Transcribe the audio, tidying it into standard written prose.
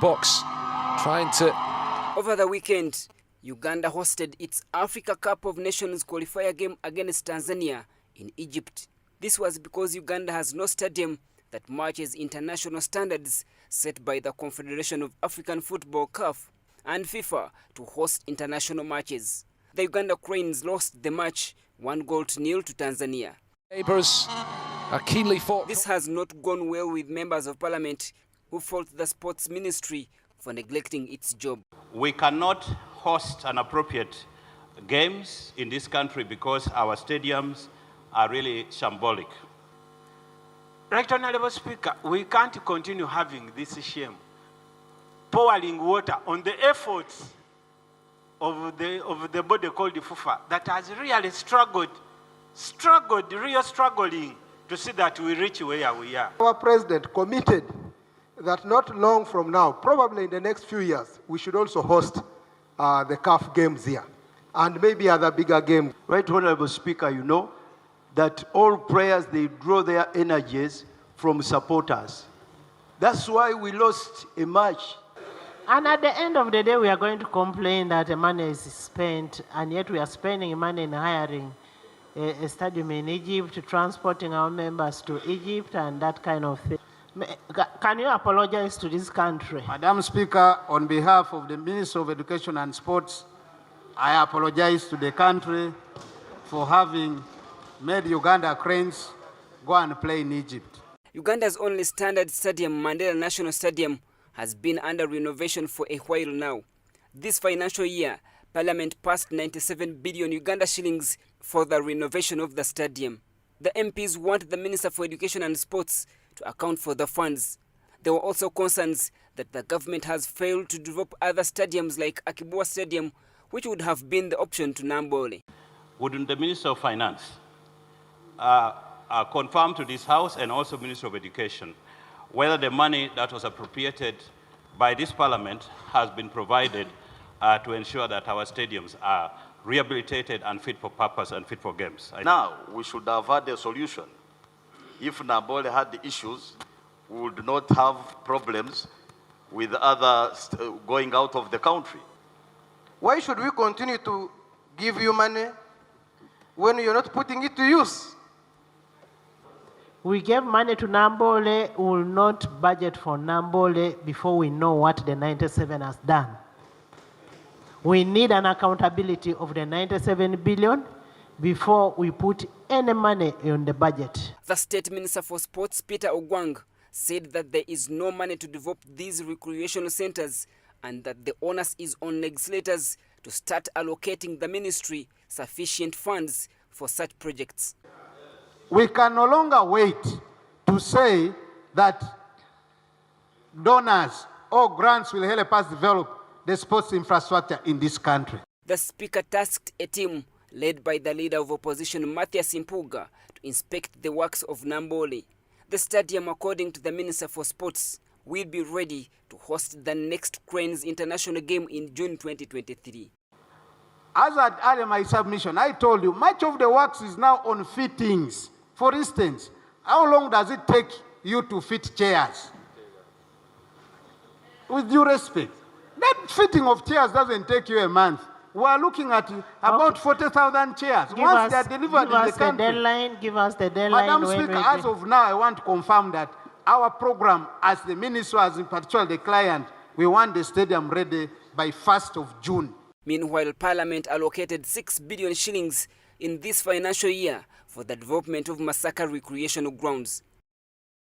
Box, trying to... Over the weekend, Uganda hosted its Africa Cup of Nations qualifier game against Tanzania in Egypt. This was because Uganda has no stadium that matches international standards set by the Confederation of African Football (CAF) and FIFA to host international matches. The Uganda Cranes lost the match 1-0 to Tanzania. Neighbours are keenly fought. This has not gone well with members of parliament who fault the sports ministry for neglecting its job. We cannot host inappropriate games in this country because our stadiums are really shambolic. Right Honourable Speaker, we can't continue having this shame, pouring water on the efforts of the body called the FIFA that has really struggling to see that we reach where we are. Our president committed that not long from now, probably in the next few years, we should also host the CAF games here and maybe other bigger games. Right Honourable Speaker, you know that all players, they draw their energies from supporters. That's why we lost a match. And at the end of the day, we are going to complain that the money is spent, and yet we are spending money in hiring a stadium in Egypt, transporting our members to Egypt, and that kind of thing. Can you apologize to this country? Madam Speaker, on behalf of the Minister of Education and Sports, I apologize to the country for having made Uganda Cranes go and play in Egypt. Uganda's only standard stadium, Mandela National Stadium, has been under renovation for a while now. This financial year, Parliament passed 97 billion Uganda shillings for the renovation of the stadium. The MPs want the Minister for Education and Sports to account for the funds. There were also concerns that the government has failed to develop other stadiums like Akibua Stadium, which would have been the option to Nambole. Wouldn't the Minister of Finance confirm to this House and also Minister of Education whether the money that was appropriated by this Parliament has been provided to ensure that our stadiums are rehabilitated and fit for purpose and fit for games? Now, we should have had a solution. If Nambole had the issues, we would not have problems with others going out of the country. Why should we continue to give you money when you're not putting it to use? We gave money to Nambole, we will not budget for Nambole before we know what the 97 has done. We need an accountability of the 97 billion before we put any money in the budget. The State Minister for Sports, Peter Ogwang, said that there is no money to develop these recreational centers and that the onus is on legislators to start allocating the ministry sufficient funds for such projects. We can no longer wait to say that donors or grants will help us develop the sports infrastructure in this country. The Speaker tasked a team led by the leader of opposition, Mathias Impuga, to inspect the works of Nambole. The stadium, according to the Minister for Sports, will be ready to host the next Cranes International game in June 2023. As at earlier my submission, I told you, much of the works is now on fittings. For instance, how long does it take you to fit chairs? With due respect, that fitting of chairs doesn't take you a month. We are looking at about 40,000 chairs. Once they are delivered in the country. Give us the deadline. Madam Speaker, as of now, I want to confirm that our program, as the Minister, as in particular the client, we want the stadium ready by 1st of June. Meanwhile, Parliament allocated 6 billion shillings in this financial year for the development of Masaka recreational grounds.